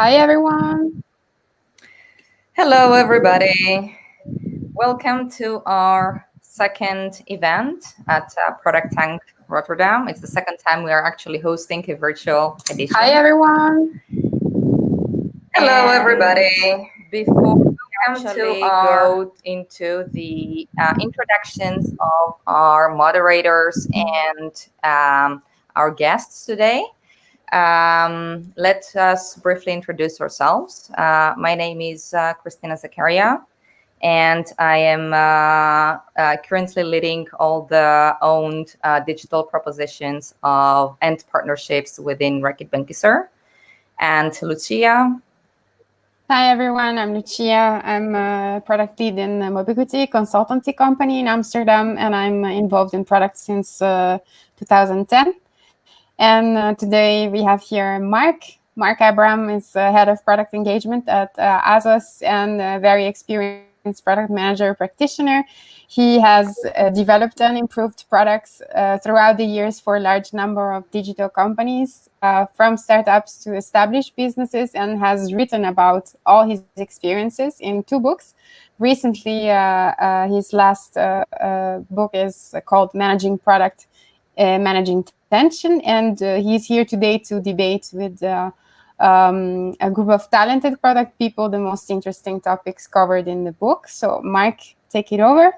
Hi, everyone. Hello, everybody. Welcome to our second event at ProductTank Rotterdam. It's the second time we are actually hosting a virtual edition. Hi, everyone. Hello, everybody. Before we actually go into the introductions of our moderators and our guests today, let us briefly introduce ourselves. My name is Christina Zakaria, and I am currently leading all the owned digital propositions and partnerships within Reckitt Benckiser. And Lucia. Hi, everyone. I'm Lucia. I'm a product lead in Mobiquity consultancy company in Amsterdam, and I'm involved in product since 2010. And today we have here Marc. Marc Abraham is head of product engagement at Asos and a very experienced product manager practitioner. He has developed and improved products throughout the years for a large number of digital companies, from startups to established businesses, and has written about all his experiences in 2 books. Recently, his last book is called Managing Product, Managing Tension, and he's here today to debate with a group of talented product people the most interesting topics covered in the book. So, Marc, take it over.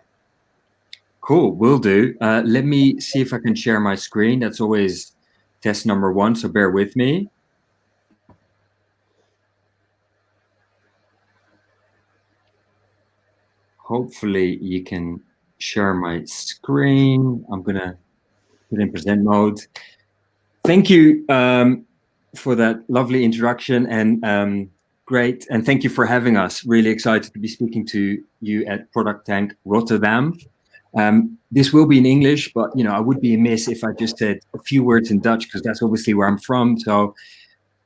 Cool, will do. Let me see if I can share my screen. That's always test number 1, so bear with me. Hopefully you can share my screen. I'm gonna put in present mode. Thank you for that lovely introduction, and great, and thank you for having us. Really excited to be speaking to you at ProductTank Rotterdam. This will be in English, but I would be amiss if I just said a few words in Dutch, because that's obviously where I'm from. So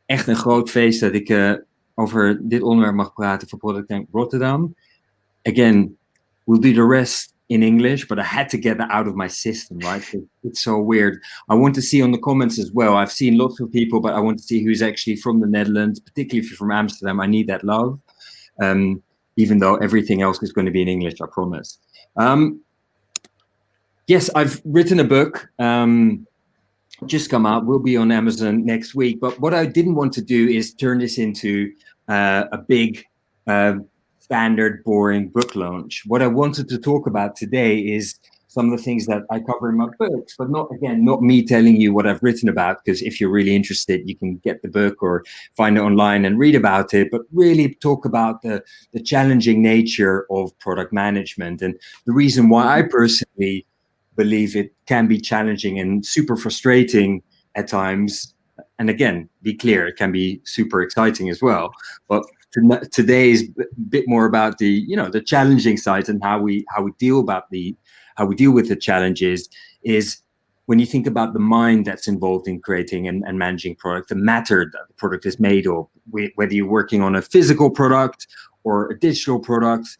echt een groot feest dat ik over dit onderwerp mag praten voor ProductTank Rotterdam. Again, we'll do the rest in English, but I had to get that out of my system, right? It's so weird. I want to see on the comments as well. I've seen lots of people, but I want to see who's actually from the Netherlands, particularly if you're from Amsterdam. I need that love, even though everything else is going to be in English, I promise. Yes, I've written a book, just come out, will be on Amazon next week. But what I didn't want to do is turn this into a big, standard, boring book launch. What I wanted to talk about today is some of the things that I cover in my books, but not me telling you what I've written about, because if you're really interested, you can get the book or find it online and read about it, but really talk about the challenging nature of product management and the reason why I personally believe it can be challenging and super frustrating at times. And again, be clear, it can be super exciting as well. But today is a bit more about the the challenging side and how we deal with the challenges. Is when you think about the mind that's involved in creating and managing product, the matter that the product is made of, whether you're working on a physical product or a digital product,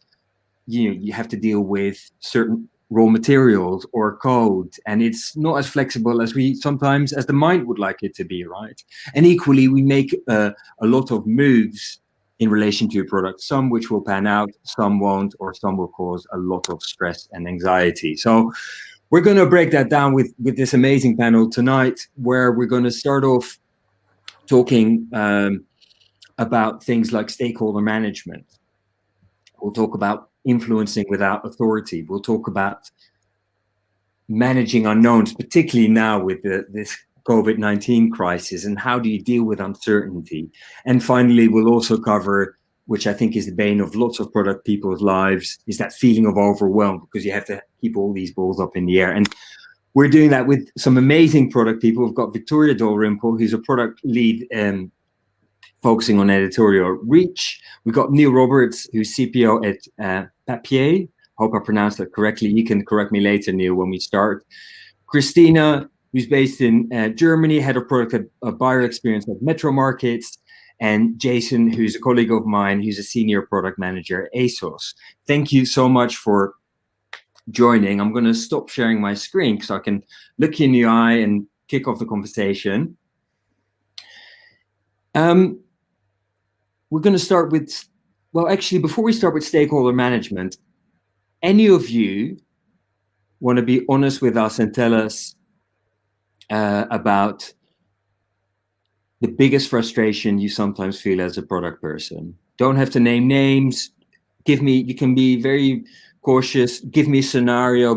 you have to deal with certain raw materials or code, and it's not as flexible as the mind would like it to be, right? And equally, we make a lot of moves in relation to a product, some which will pan out, some won't, or some will cause a lot of stress and anxiety. So we're going to break that down with this amazing panel tonight, where we're going to start off talking about things like stakeholder management. We'll talk about influencing without authority. We'll talk about managing unknowns, particularly now with this COVID-19 crisis, and how do you deal with uncertainty. And finally, we'll also cover, which I think is the bane of lots of product people's lives, is that feeling of overwhelm, because you have to keep all these balls up in the air. And we're doing that with some amazing product people. We've got Victoria Dalrymple, who's a product lead focusing on editorial reach. We've got Neil Roberts, who's CPO at Papier. Hope I pronounced that correctly. You can correct me later, Neil, when we start. Christina, who's based in Germany, head of product at buyer experience at Metro Markets. And Jason, who's a colleague of mine, who's a senior product manager at Asos. Thank you so much for joining. I'm going to stop sharing my screen so I can look you in the eye and kick off the conversation. we're going to start with, well, actually, before we start with stakeholder management, any of you want to be honest with us and tell us about the biggest frustration you sometimes feel as a product person? Don't have to name names. You can be very cautious. Give me a scenario.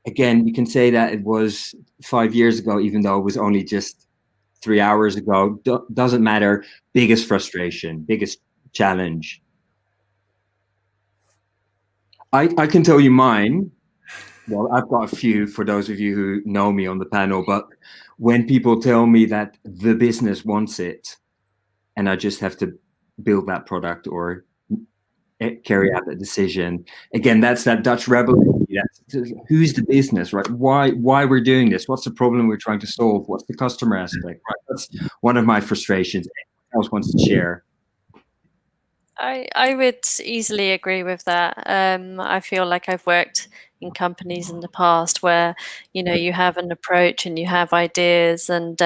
Again, you can say that it was 5 years ago, even though it was only just 3 hours ago. Doesn't matter. Biggest frustration, biggest challenge. I can tell you mine. Well, I've got a few for those of you who know me on the panel, but when people tell me that the business wants it and I just have to build that product or carry out the decision, again, that's that Dutch rebel. Who's the business, right? Why we're doing this? What's the problem we're trying to solve? What's the customer aspect, right? That's one of my frustrations. Anyone else wants to share? I would easily agree with that. I feel like I've worked in companies in the past where, you have an approach and you have ideas, and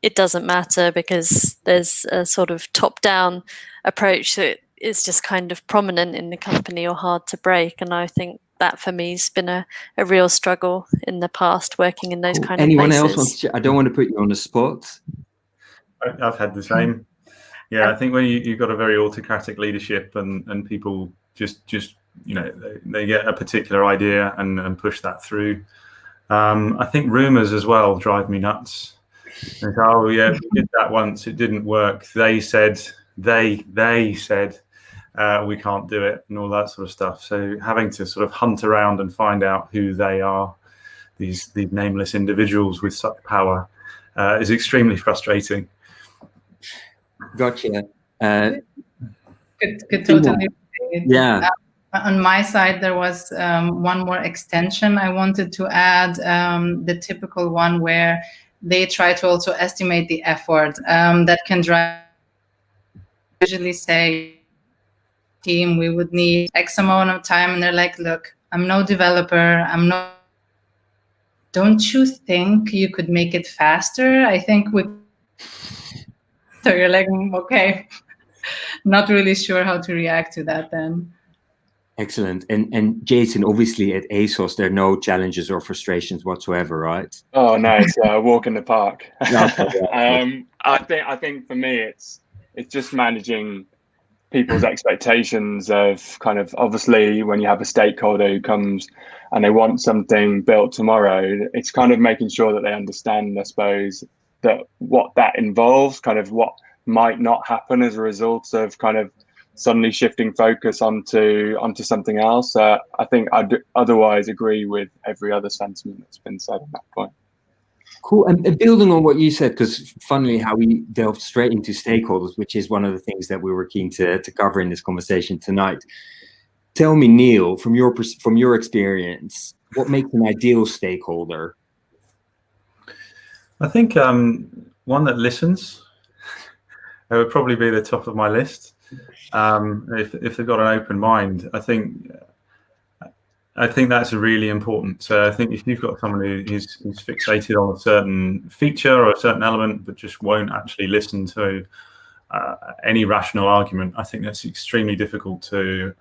it doesn't matter because there's a sort of top-down approach that is just kind of prominent in the company or hard to break. And I think that for me has been a real struggle in the past, working in those kind of places. Anyone else wants to? I don't want to put you on the spot. I've had the same. Yeah, I think when you've got a very autocratic leadership and people just they get a particular idea and push that through. I think rumors as well drive me nuts. Like, oh yeah, we did that once, it didn't work. They said we can't do it, and all that sort of stuff. So having to sort of hunt around and find out who they are, these nameless individuals with such power, is extremely frustrating. Gotcha. Could totally. Yeah. On my side, there was one more extension I wanted to add, the typical one where they try to also estimate the effort that can drive. Usually say, team, we would need X amount of time, and they're like, look, I'm no developer, don't you think you could make it faster? I think we. So you're like, okay, not really sure how to react to that then. Excellent. And Jason, obviously at Asos, there are no challenges or frustrations whatsoever, right? Oh no, it's a walk in the park. Yeah. I think for me, it's just managing people's expectations of kind of, obviously when you have a stakeholder who comes and they want something built tomorrow, it's kind of making sure that they understand, I suppose, that what that involves, kind of what might not happen as a result of kind of suddenly shifting focus onto something else. I think I'd otherwise agree with every other sentiment that's been said at that point. Cool. And building on what you said, because funnily how we delved straight into stakeholders, which is one of the things that we were keen to cover in this conversation tonight. Tell me, Neil, from your experience, what makes an ideal stakeholder? I think one that listens. It would probably be the top of my list. If they've got an open mind, I think that's really important. So I think if you've got someone who's fixated on a certain feature or a certain element, but just won't actually listen to any rational argument, I think that's extremely difficult to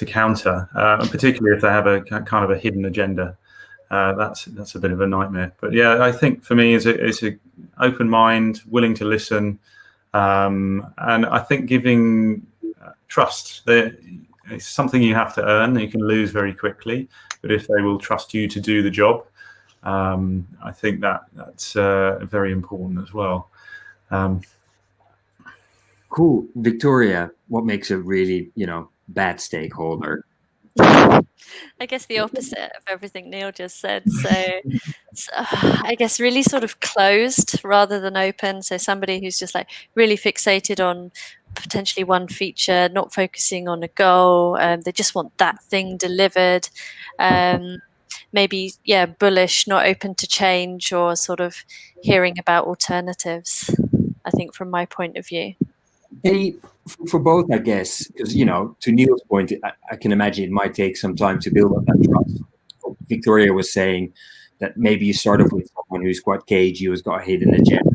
counter, and particularly if they have a kind of a hidden agenda. That's a bit of a nightmare. But yeah, I think for me, it's a open mind, willing to listen, and I think giving trust. It's something you have to earn. You can lose very quickly, but if they will trust you to do the job, I think that's very important as well. Cool. Victoria, what makes a really, bad stakeholder? I guess the opposite of everything Neil just said. So I guess really sort of closed rather than open. So somebody who's just like really fixated on potentially one feature, not focusing on a goal. They just want that thing delivered. Maybe, bullish, not open to change or sort of hearing about alternatives, I think, from my point of view. For both, I guess, because, to Neil's point, I can imagine it might take some time to build up that trust. Victoria was saying that maybe you start off with someone who's quite cagey, who's got a hidden agenda,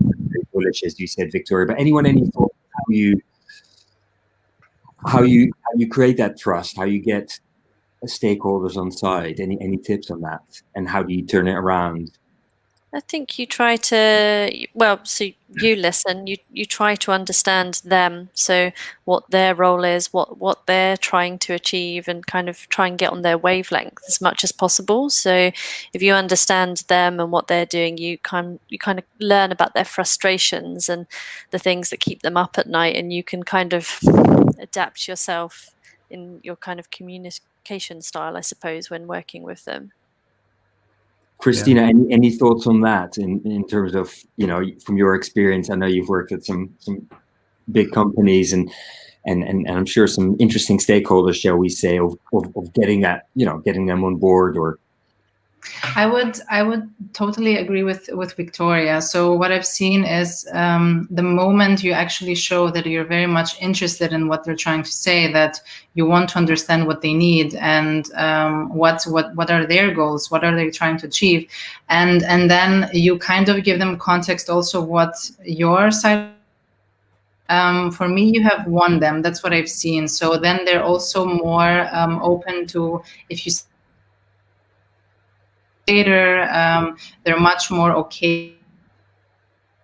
bullish, as you said, Victoria. But anyone, any thoughts how you create that trust, how you get stakeholders on side? Any tips on that, and how do you turn it around? I think you try to, well, so you listen, you try to understand them, so what their role is, what they're trying to achieve, and kind of try and get on their wavelength as much as possible. So if you understand them and what they're doing, you kind of learn about their frustrations and the things that keep them up at night, and you can kind of adapt yourself in your kind of communication style, I suppose, when working with them. Christina, any thoughts on that in terms of, from your experience? I know you've worked at some big companies and I'm sure some interesting stakeholders, shall we say, of getting that, getting them on board. Or I would totally agree with Victoria. So what I've seen is the moment you actually show that you're very much interested in what they're trying to say, that you want to understand what they need and what are their goals, what are they trying to achieve, and then you kind of give them context also what your side. For me, you have won them. That's what I've seen. So then they're also more open to, if you later, they're much more okay,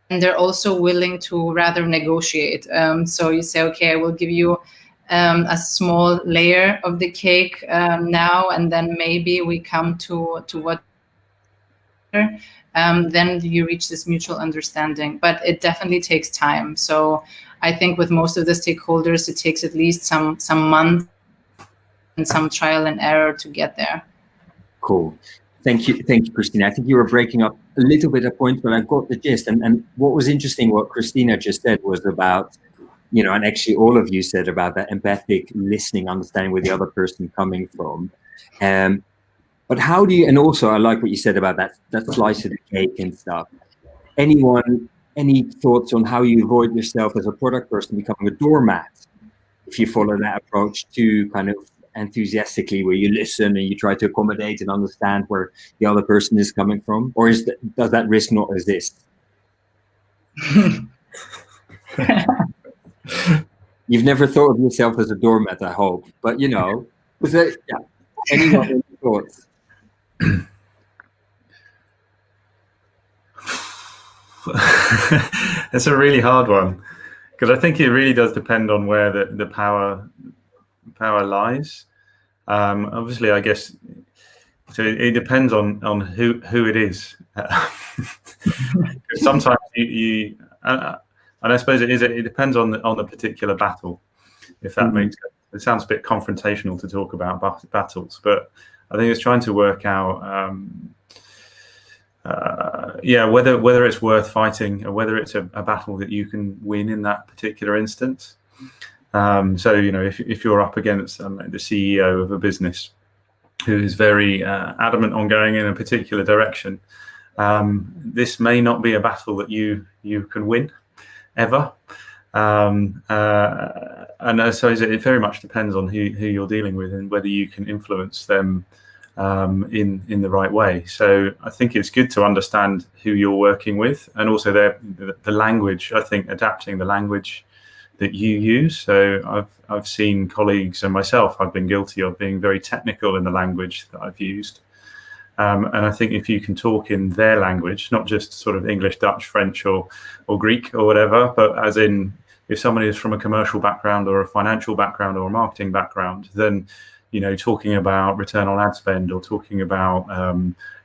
and they're also willing to rather negotiate. So you say, okay, I will give you a small layer of the cake now, and then maybe we come to what then you reach this mutual understanding. But it definitely takes time. So I think with most of the stakeholders, it takes at least some months and some trial and error to get there. Cool. Thank you, Christina. I think you were breaking up a little bit at points, but I got the gist. And what was interesting, what Christina just said was about, and actually all of you said about that empathic listening, understanding where the other person coming from. But how do you, and also I like what you said about that slice of the cake and stuff. Any thoughts on how you avoid yourself as a product person becoming a doormat if you follow that approach to kind of enthusiastically, where you listen and you try to accommodate and understand where the other person is coming from? Or does that risk not exist? You've never thought of yourself as a doormat, I hope, but was there any thoughts? It's a really hard one, because I think it really does depend on where the power lies. Obviously, I guess so. It depends on who it is. Sometimes you and I suppose it depends on the particular battle. If that makes sense. It sounds a bit confrontational to talk about battles, but I think it's trying to work out. Whether it's worth fighting, or whether it's a battle that you can win in that particular instance. So if you're up against the CEO of a business who is very adamant on going in a particular direction, this may not be a battle that you can win ever. And I suppose it very much depends on who you're dealing with and whether you can influence them in the right way. So I think it's good to understand who you're working with, and also the language. I think adapting the language that you use. So I've seen colleagues and myself, I've been guilty of being very technical in the language that I've used. And I think if you can talk in their language, not just sort of English, Dutch, French, or Greek or whatever, but as in if somebody is from a commercial background or a financial background or a marketing background, then talking about return on ad spend, or talking about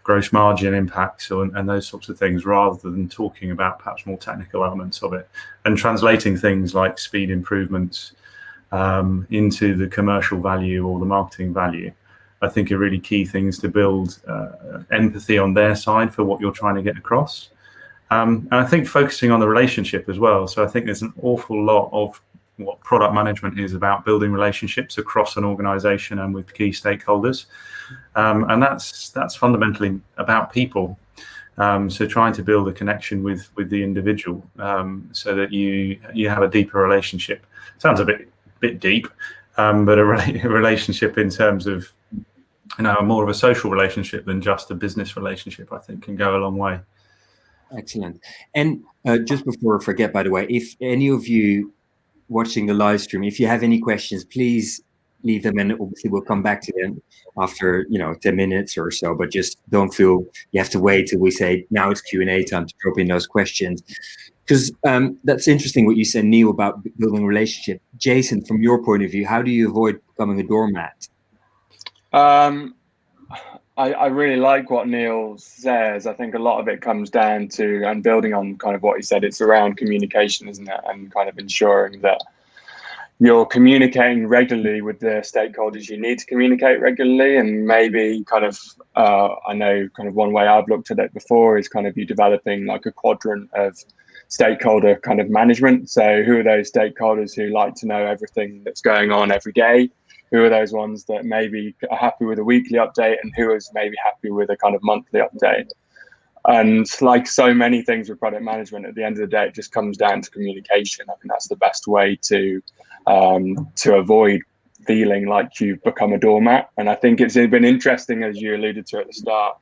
gross margin impacts, and those sorts of things, rather than talking about perhaps more technical elements of it, and translating things like speed improvements into the commercial value or the marketing value, I think are really key things to build empathy on their side for what you're trying to get across. And I think focusing on the relationship as well. So I think there's an awful lot of what product management is about, building relationships across an organization and with key stakeholders. And that's fundamentally about people. So trying to build a connection with the individual, so that you have a deeper relationship. Sounds a bit deep, but a relationship in terms of more of a social relationship than just a business relationship, I think, can go a long way. Excellent. And just before I forget, by the way, if any of you watching the live stream, if you have any questions, please leave them, and obviously we'll come back to them after 10 minutes or so. But just don't feel you have to wait till we say now it's Q&A time to drop in those questions, because that's interesting what you said, Neil, about building a relationship. Jason, from your point of view, how do you avoid becoming a doormat? I really like what Neil says. I think a lot of it comes down to, and building on kind of what he said, it's around communication, isn't it? And kind of ensuring that you're communicating regularly with the stakeholders you need to communicate regularly. And maybe kind of, I know kind of one way I've looked at it before is kind of you developing like a quadrant of stakeholder kind of management. So who are those stakeholders who like to know everything that's going on every day? Who are those ones that maybe are happy with a weekly update, and who is maybe happy with a kind of monthly update? And like so many things with product management, at the end of the day, it just comes down to communication. I think that's the best way to avoid feeling like you've become a doormat. And I think it's been interesting, as you alluded to at the start,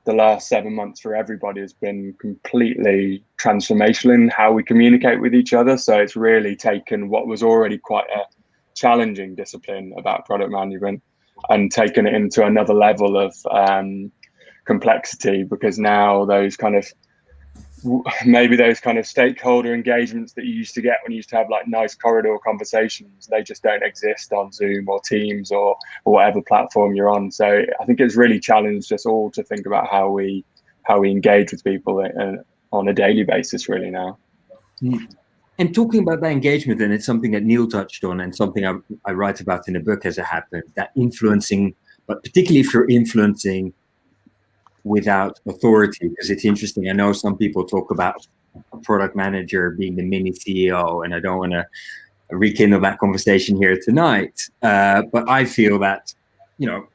the last 7 months for everybody has been completely transformational in how we communicate with each other. So it's really taken what was already quite a challenging discipline about product management and taken it into another level of complexity, because now those kind of stakeholder engagements that you used to get when you used to have like nice corridor conversations, they just don't exist on Zoom or Teams or whatever platform you're on. So I think it's really challenged us all to think about how we engage with people on a daily basis really now. And talking about that engagement, and it's something that Neil touched on, and something I write about in the book as it happened, that influencing, but particularly if you're influencing without authority, because it's interesting. I know some people talk about a product manager being the mini CEO, and I don't want to rekindle that conversation here tonight. But I feel that,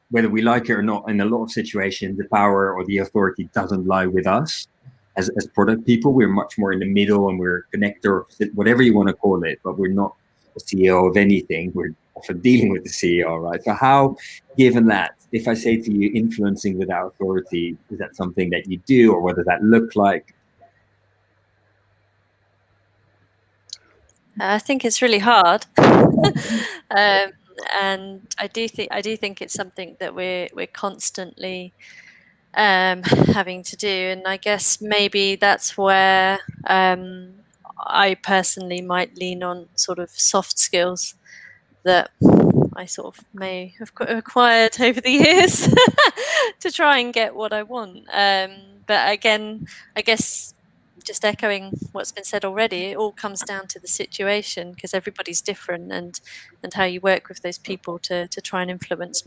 whether we like it or not, in a lot of situations, the power or the authority doesn't lie with us. As product people, we're much more in the middle, and we're a connector, whatever you want to call it, but we're not the CEO of anything. We're often dealing with the CEO, right? So how, given that, if I say to you influencing without authority, is that something that you do, or what does that look like? I think it's really hard. And I do think it's something that we're constantly having to do, and I guess maybe that's where I personally might lean on sort of soft skills that I sort of may have acquired over the years to try and get what I want. But again, I guess just echoing what's been said already, it all comes down to the situation, because everybody's different, and how you work with those people to try and influence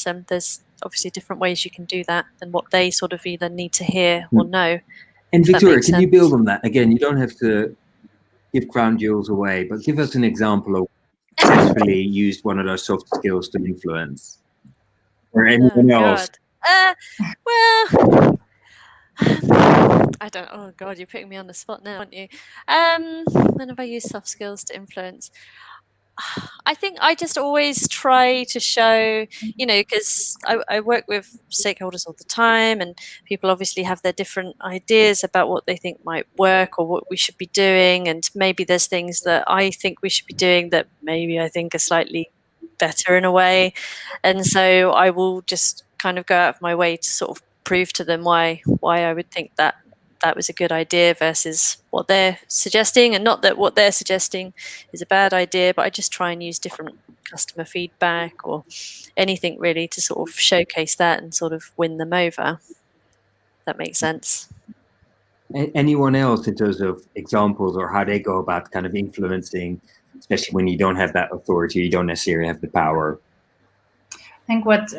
them. There's obviously different ways you can do that, and what they sort of either need to hear or know. And Victoria, can you build on that? Again, you don't have to give crown jewels away, but give us an example of successfully used one of those soft skills to influence, or anyone else. Well, I don't. Oh God, you're putting me on the spot now, aren't you? When have I used soft skills to influence? I think I just always try to show, because I work with stakeholders all the time, and people obviously have their different ideas about what they think might work or what we should be doing. And maybe there's things that I think we should be doing that maybe I think are slightly better in a way. And so I will just kind of go out of my way to sort of prove to them why I would think that was a good idea versus what they're suggesting, and not that what they're suggesting is a bad idea, but I just try and use different customer feedback or anything really to sort of showcase that and sort of win them over. That makes sense. Anyone else in terms of examples or how they go about kind of influencing, especially when you don't have that authority, you don't necessarily have the power? I think what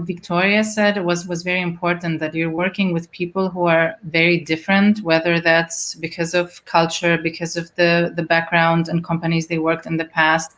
Victoria said was very important, that you're working with people who are very different, whether that's because of culture, because of the background and companies they worked in the past.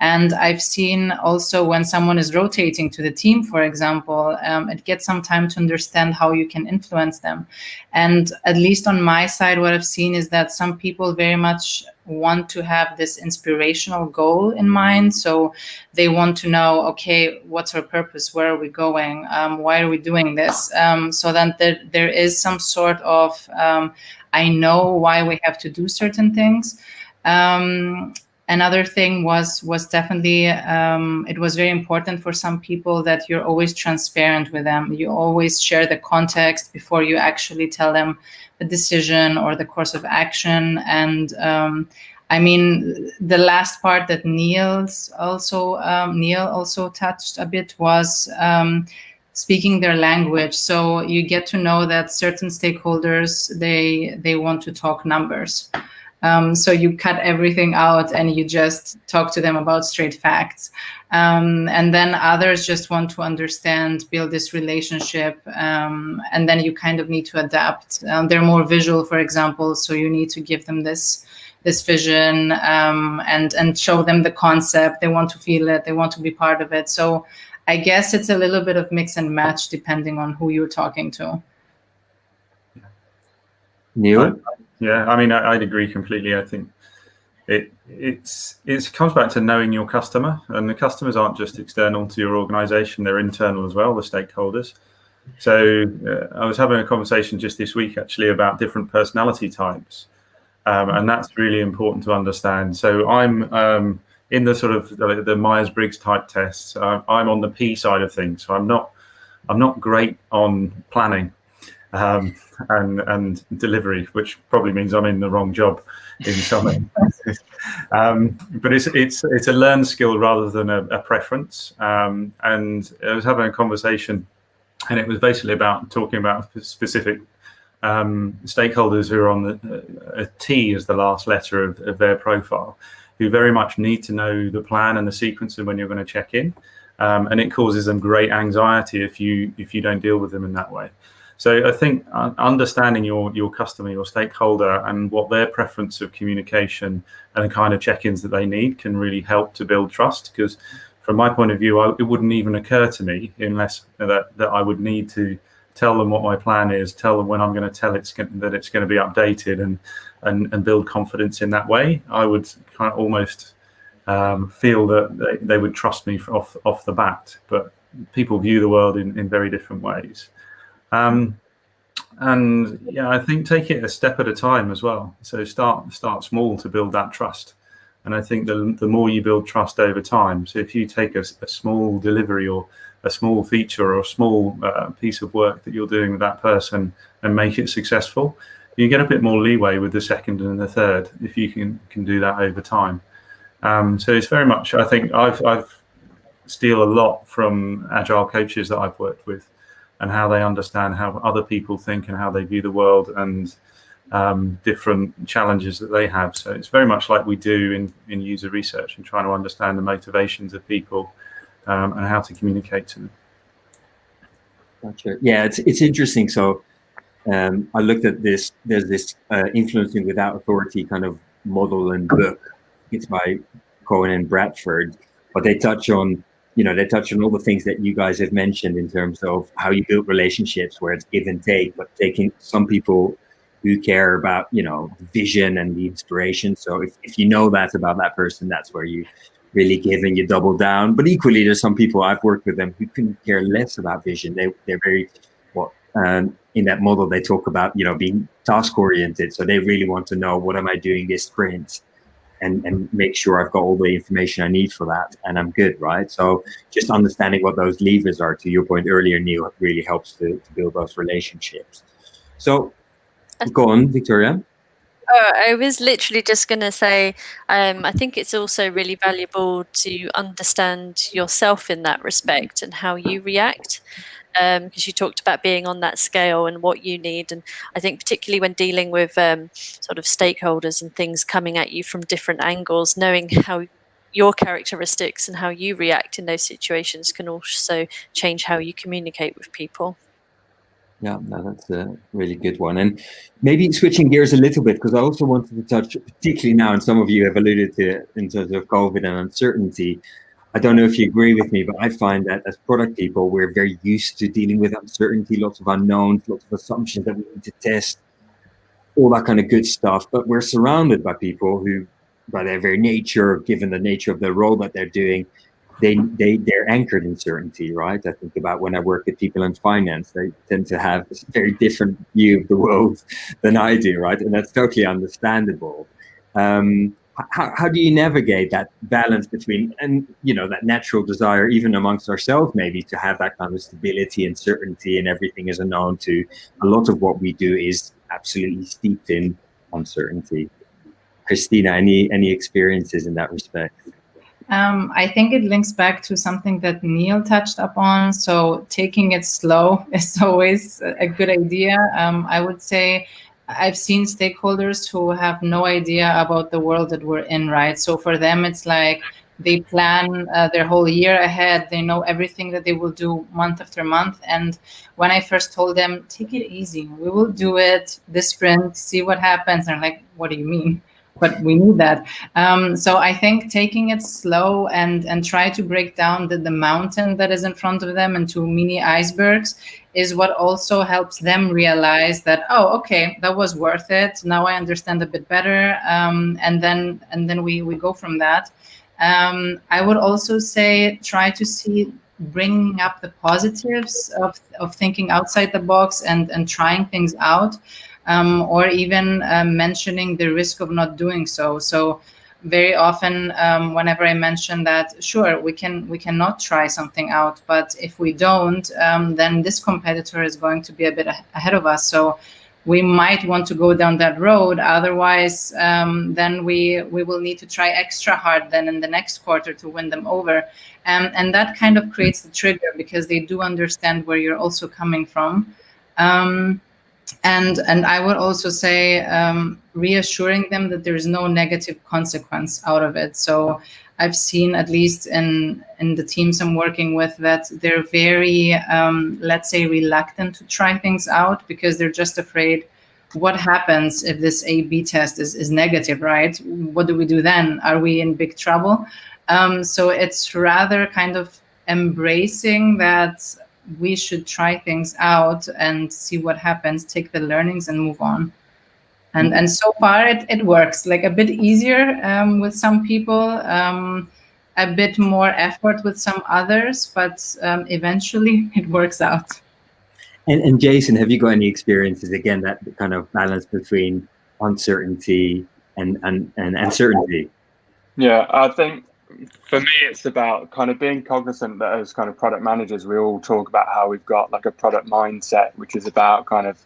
And I've seen also when someone is rotating to the team, for example, it gets some time to understand how you can influence them. And at least on my side, what I've seen is that some people very much want to have this inspirational goal in mind. So they want to know, okay, what's our purpose? Where are we going? Why are we doing this? So then there is some sort of, I know why we have to do certain things. Another thing was definitely, it was very important for some people that you're always transparent with them. You always share the context before you actually tell them the decision or the course of action. And I mean, the last part that Neil also touched a bit was speaking their language. So you get to know that certain stakeholders, they want to talk numbers. So you cut everything out and you just talk to them about straight facts. And then others just want to understand, build this relationship, and then you kind of need to adapt. They're more visual, for example, so you need to give them this vision and show them the concept. They want to feel it. They want to be part of it. So I guess it's a little bit of mix and match depending on who you're talking to. Neil? Yeah, I mean, I'd agree completely. I think it comes back to knowing your customer, and the customers aren't just external to your organization, they're internal as well, the stakeholders. So I was having a conversation just this week actually about different personality types, and that's really important to understand. So I'm in the sort of the Myers-Briggs type tests. I'm on the P side of things, so I'm not great on planning. And delivery, which probably means I'm in the wrong job in some instances. But it's a learned skill rather than a preference. And I was having a conversation, and it was basically about talking about specific stakeholders who are on a T as the last letter of their profile, who very much need to know the plan and the sequence of when you're going to check in. And it causes them great anxiety if you don't deal with them in that way. So I think understanding your customer, your stakeholder, and what their preference of communication and the kind of check-ins that they need can really help to build trust. Because from my point of view, it wouldn't even occur to me unless that I would need to tell them what my plan is, tell them when I'm going to tell that it's going to be updated, and build confidence in that way. I would kind of almost feel that they would trust me off the bat. But people view the world in very different ways. And yeah, I think take it a step at a time as well. So start small to build that trust. And I think the more you build trust over time, so if you take a small delivery or a small feature or a small piece of work that you're doing with that person and make it successful, you get a bit more leeway with the second and the third if you can do that over time. So it's very much, I think I've steal a lot from agile coaches that I've worked with, and how they understand how other people think and how they view the world, and different challenges that they have. So it's very much like we do in user research and trying to understand the motivations of people and how to communicate to them. Gotcha. Yeah, it's interesting. So I looked at this. There's this influencing without authority kind of model and book. It's by Cohen and Bradford, but they touch on all the things that you guys have mentioned in terms of how you build relationships where it's give and take, but taking some people who care about, vision and the inspiration. So if you know that about that person, that's where you really give and you double down. But equally, there's some people I've worked with them who couldn't care less about vision. They're very, in that model, they talk about, being task oriented. So they really want to know, what am I doing this sprint? And make sure I've got all the information I need for that, and I'm good, right? So just understanding what those levers are, to your point earlier, Neil, really helps to build those relationships. So go on, Victoria. I was literally just going to say, I think it's also really valuable to understand yourself in that respect and how you react. Because you talked about being on that scale and what you need. And I think particularly when dealing with sort of stakeholders and things coming at you from different angles, knowing how your characteristics and how you react in those situations can also change how you communicate with people. Yeah, no, that's a really good one. And maybe switching gears a little bit, because I also wanted to touch, particularly now, and some of you have alluded to it in terms of COVID and uncertainty. I don't know if you agree with me, but I find that as product people, we're very used to dealing with uncertainty, lots of unknowns, lots of assumptions that we need to test, all that kind of good stuff. But we're surrounded by people who, by their very nature, given the nature of the role that they're doing, they're anchored in certainty, right? I think about when I work with people in finance, they tend to have a very different view of the world than I do, right? And that's totally understandable. How do you navigate that balance between, and that natural desire, even amongst ourselves, maybe to have that kind of stability and certainty, and everything is unknown, to a lot of what we do is absolutely steeped in uncertainty. Christina, any experiences in that respect? I think it links back to something that Neil touched upon. So taking it slow is always a good idea. I would say I've seen stakeholders who have no idea about the world that we're in, right? So for them, it's like they plan their whole year ahead. They know everything that they will do month after month. And when I first told them, take it easy, we will do it this sprint, see what happens. And they're like, what do you mean? But we need that. So I think taking it slow and try to break down the mountain that is in front of them into mini icebergs is what also helps them realize that, oh, okay, that was worth it. Now I understand a bit better. And then we go from that. I would also say try to see bringing up the positives of thinking outside the box and trying things out. Or even mentioning the risk of not doing so. So very often, whenever I mention that, sure, we cannot try something out, but if we don't, then this competitor is going to be a bit ahead of us. So we might want to go down that road. Otherwise, then we will need to try extra hard then in the next quarter to win them over. And that kind of creates the trigger, because they do understand where you're also coming from. And I would also say reassuring them that there is no negative consequence out of it. So I've seen, at least in the teams I'm working with, that they're very, let's say, reluctant to try things out, because they're just afraid, what happens if this A/B test is negative, right? What do we do then? Are we in big trouble? So it's rather kind of embracing that we should try things out and see what happens, take the learnings and move on. And so far it works, like a bit easier with some people, a bit more effort with some others, but eventually it works out. And Jason, have you got any experiences, again, that kind of balance between uncertainty and certainty? Yeah, I think for me, it's about kind of being cognizant that as kind of product managers, we all talk about how we've got like a product mindset, which is about kind of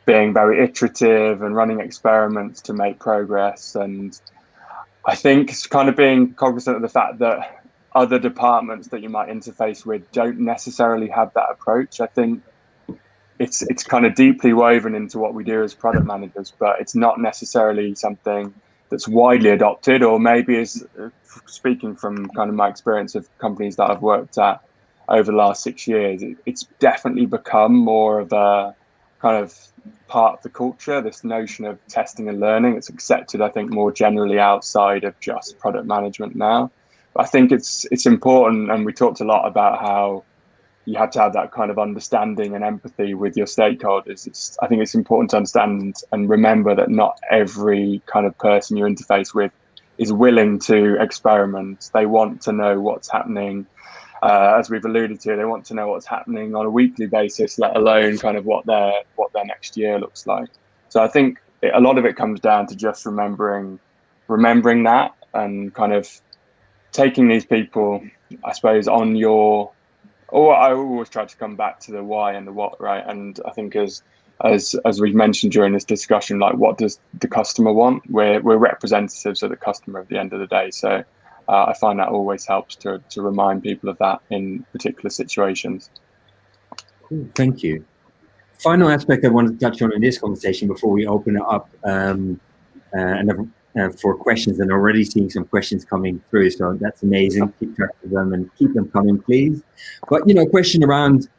being very iterative and running experiments to make progress. And I think it's kind of being cognizant of the fact that other departments that you might interface with don't necessarily have that approach. I think it's kind of deeply woven into what we do as product managers, but it's not necessarily something that's widely adopted, or maybe is, speaking from kind of my experience of companies that I've worked at over the last 6 years, it's definitely become more of a kind of part of the culture, this notion of testing and learning. It's accepted, I think, more generally outside of just product management now. But I think it's important, and we talked a lot about how you have to have that kind of understanding and empathy with your stakeholders. I think it's important to understand and remember that not every kind of person you interface with is willing to experiment. They want to know what's happening. As we've alluded to, they want to know what's happening on a weekly basis, let alone kind of what their next year looks like. So I think a lot of it comes down to just remembering that, and kind of taking these people, I suppose, on your. Or I always try to come back to the why and the what, right? And I think as we've mentioned during this discussion, like, what does the customer want? We're representatives of the customer at the end of the day. So I find that always helps to remind people of that in particular situations. Cool, thank you. Final aspect I wanted to touch on in this conversation before we open it up for questions, and already seeing some questions coming through, so that's amazing. Keep track of them and keep them coming, please. But question around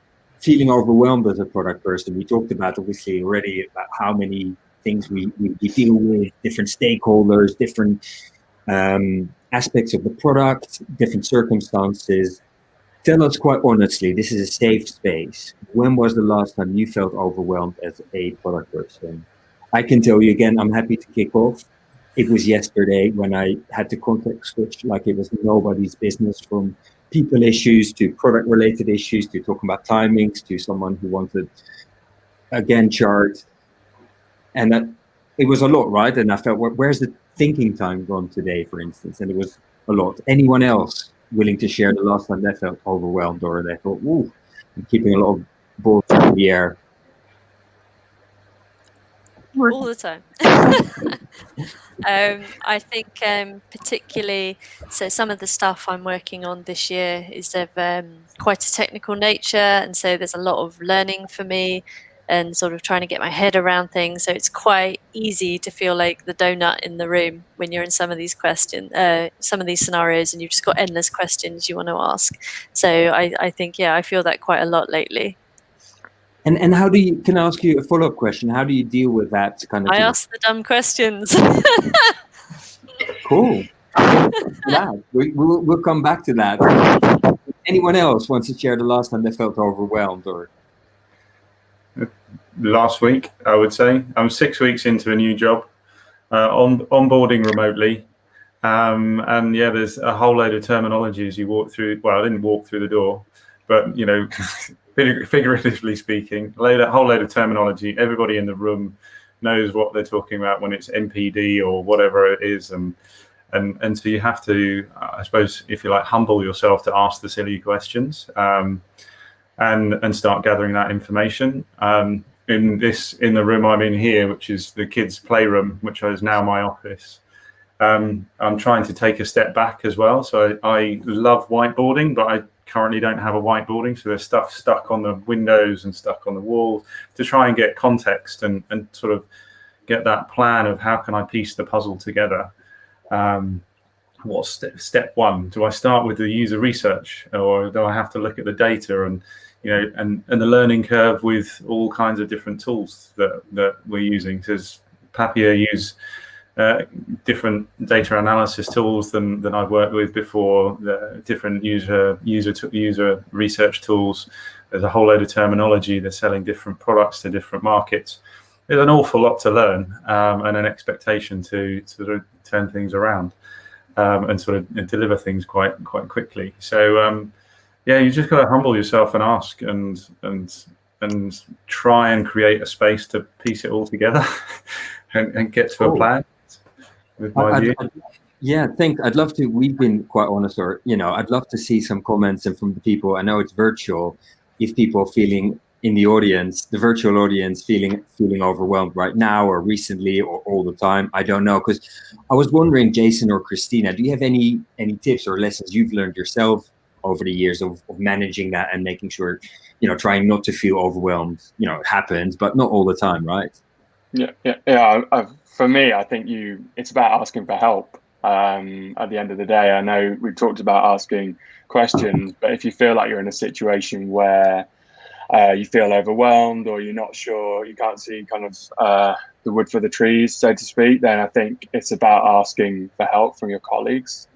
feeling overwhelmed as a product person. We talked about obviously already about how many things we deal with, different stakeholders, different aspects of the product, different circumstances. Tell us quite honestly, this is a safe space. When was the last time you felt overwhelmed as a product person? I can tell you again, I'm happy to kick off. It was yesterday when I had to context switch like it was nobody's business, from people issues to product related issues to talking about timings to someone who wanted a Gantt chart. And that it was a lot, right? And I felt, where's the thinking time gone today, for instance? And it was a lot. Anyone else willing to share the last time they felt overwhelmed, or they thought, ooh, I'm keeping a lot of balls in the air? All the time. I think particularly, so some of the stuff I'm working on this year is of quite a technical nature, and so there's a lot of learning for me and sort of trying to get my head around things. So it's quite easy to feel like the donut in the room when you're in some of these some of these scenarios, and you've just got endless questions you want to ask. So I think, yeah, I feel that quite a lot lately. And how do you, can I ask you a follow-up question? How do you deal with that kind of I thing? ask the dumb questions. Cool. Yeah, we'll come back to that. Anyone else wants to share the last time they felt overwhelmed? Or Last week, I would say. I'm 6 weeks into a new job, onboarding remotely. And yeah, there's a whole load of terminology as you walk through. Well, I didn't walk through the door, but you know, figuratively speaking, a whole load of terminology. Everybody in the room knows what they're talking about when it's MPD or whatever it is, and so you have to, I suppose, if you like, humble yourself to ask the silly questions, and start gathering that information. In the room I'm in here, which is the kids' playroom, which is now my office. I'm trying to take a step back as well. So I love whiteboarding, but I currently don't have a whiteboarding. So there's stuff stuck on the windows and stuck on the walls to try and get context and sort of get that plan of how can I piece the puzzle together. What's step one? Do I start with the user research, or do I have to look at the data and the learning curve with all kinds of different tools that we're using? Because Papier use different data analysis tools than I've worked with before, the different user research tools. There's a whole load of terminology. They're selling different products to different markets. There's an awful lot to learn, and an expectation to sort of turn things around, and sort of deliver things quite quickly. So yeah, you just got to humble yourself and ask and try and create a space to piece it all together and get to a plan. With my view. Yeah, I'd love to. We've been quite honest, or I'd love to see some comments and from the people. I know it's virtual. If people are feeling in the audience, the virtual audience, feeling overwhelmed right now, or recently, or all the time, I don't know. Because I was wondering, Jason or Christina, do you have any tips or lessons you've learned yourself over the years of managing that and making sure, trying not to feel overwhelmed? It happens, but not all the time, right? Yeah. For me, I think it's about asking for help. At the end of the day, I know we've talked about asking questions, but if you feel like you're in a situation where you feel overwhelmed, or you're not sure, you can't see kind of the wood for the trees, so to speak, then I think it's about asking for help from your colleagues,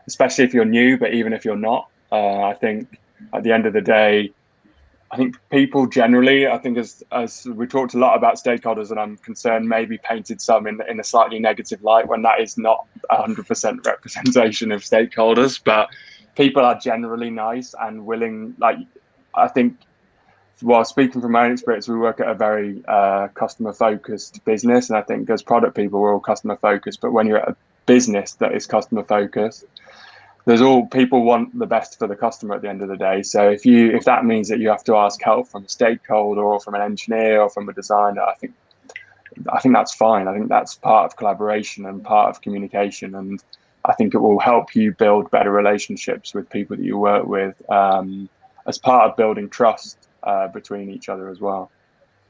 especially if you're new, but even if you're not. I think at the end of the day, I think people generally, I think as we talked a lot about stakeholders, and I'm concerned maybe painted some in a slightly negative light when that is not 100% representation of stakeholders, but people are generally nice and willing. Like, I think, well, speaking from my own experience, we work at a very customer focused business. And I think as product people, we're all customer focused, but when you're at a business that is customer focused, people want the best for the customer at the end of the day. So if that means that you have to ask help from a stakeholder or from an engineer or from a designer, I think that's fine. I think that's part of collaboration and part of communication, and I think it will help you build better relationships with people that you work with, as part of building trust between each other as well.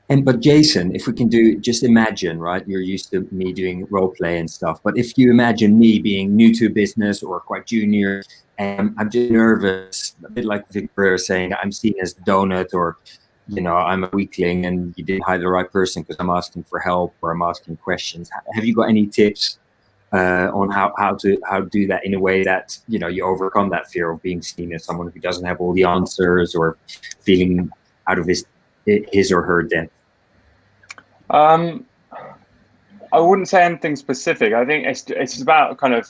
But Jason, if we can just imagine, right? You're used to me doing role play and stuff, but if you imagine me being new to business or quite junior, and I'm just nervous, a bit like Victoria saying, I'm seen as donut, or I'm a weakling, and you didn't hire the right person because I'm asking for help or I'm asking questions. Have you got any tips on how to do that in a way that you overcome that fear of being seen as someone who doesn't have all the answers or feeling out of his or her depth? I wouldn't say anything specific. I think it's about kind of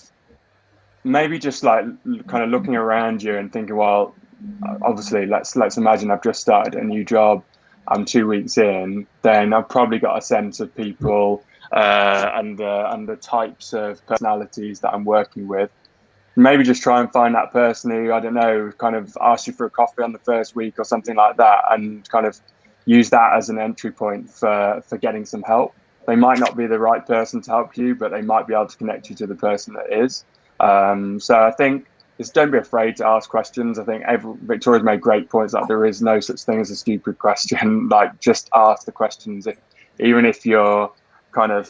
maybe just like kind of looking around you and thinking, well, obviously let's imagine I've just started a new job, I'm 2 weeks in, then I've probably got a sense of people and the types of personalities that I'm working with. Maybe just try and find that person who, I don't know, kind of asks you for a coffee on the first week or something like that, and kind of use that as an entry point for getting some help. They might not be the right person to help you, but they might be able to connect you to the person that is. So I think just don't be afraid to ask questions. I think Victoria's made great points that there is no such thing as a stupid question. Like, just ask the questions, even if you're kind of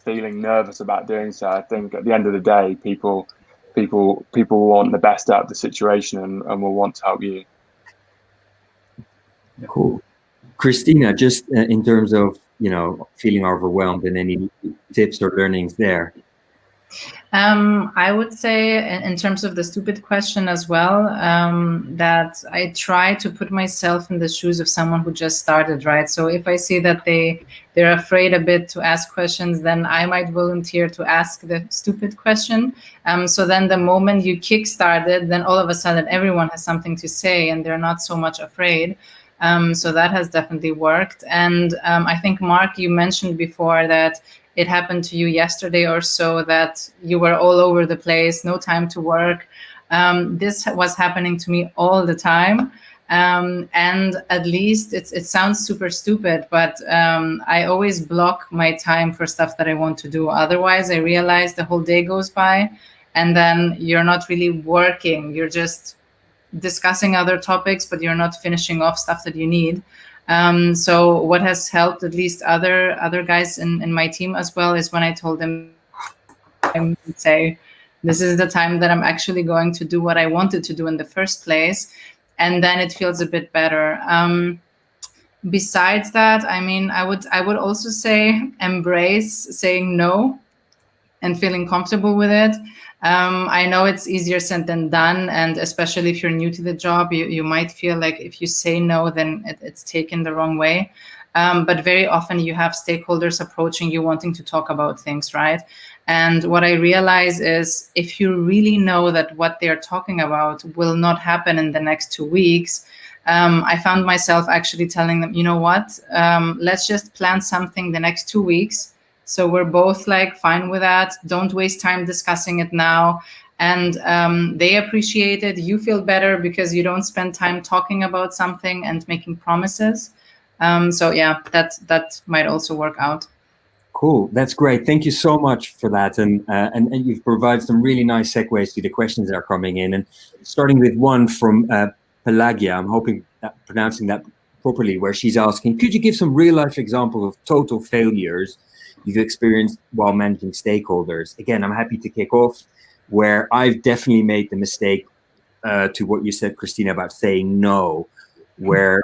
feeling nervous about doing so. I think at the end of the day, people want the best out of the situation and will want to help you. Cool. Christina, just in terms of feeling overwhelmed, and any tips or learnings there? I would say in terms of the stupid question as well, that I try to put myself in the shoes of someone who just started, right? So if I see that they're afraid a bit to ask questions, then I might volunteer to ask the stupid question. So then the moment you kick-started, then all of a sudden everyone has something to say and they're not so much afraid. So that has definitely worked. And I think, Marc, you mentioned before that it happened to you yesterday or so, that you were all over the place, no time to work. This was happening to me all the time. And at least it sounds super stupid, but I always block my time for stuff that I want to do. Otherwise, I realize the whole day goes by and then you're not really working. You're just discussing other topics, but you're not finishing off stuff that you need. So what has helped at least other guys in my team as well is when I told them, I would say, this is the time that I'm actually going to do what I wanted to do in the first place. And then it feels a bit better. Besides that, I mean, I would also say embrace saying no and feeling comfortable with it. I know it's easier said than done, and especially if you're new to the job, you might feel like if you say no, then it's taken the wrong way. But very often you have stakeholders approaching you wanting to talk about things, right? And what I realize is if you really know that what they're talking about will not happen in the next 2 weeks, I found myself actually telling them, you know what, let's just plan something the next 2 weeks. So we're both like fine with that. Don't waste time discussing it now. And they appreciate it. You feel better because you don't spend time talking about something and making promises. So yeah, that might also work out. Cool, that's great. Thank you so much for that. And you've provided some really nice segues to the questions that are coming in. And starting with one from Pelagia, I'm hoping that pronouncing that properly, where she's asking, could you give some real life examples of total failures you've experienced while managing stakeholders? Again, I'm happy to kick off, where I've definitely made the mistake to what you said, Christina, about saying no, where